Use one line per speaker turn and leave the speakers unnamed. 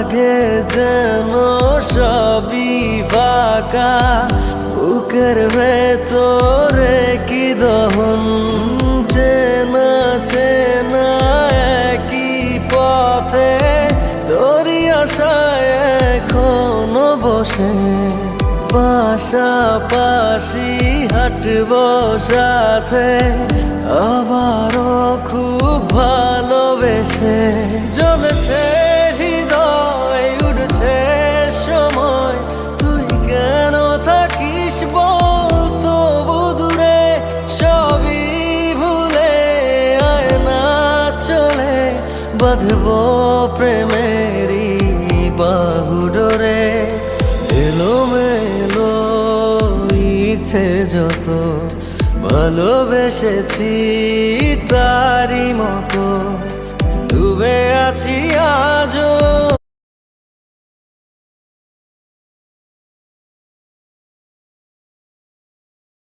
লাগে যেন সবই ফাঁকা, বুকের ভেতরে কি দহন। চেনা চেনা একই পথে তোরই আশায় এখনো বসে, পাশাপাশি হাঁটবো সাথে, আবারও খুব ভালোবেসে। জ্বলছে হৃদয়, উড়ছে সময়, তুই কেন থাকিস বল তবু দূরে। সবই ভুলে আয় না চলে, বাঁধবো প্রেমেরই বাহুডোরে। এলোমেলো ইচ্ছে যত, ভালোবেসেছি তারই মতো, ডুবে আছি আজও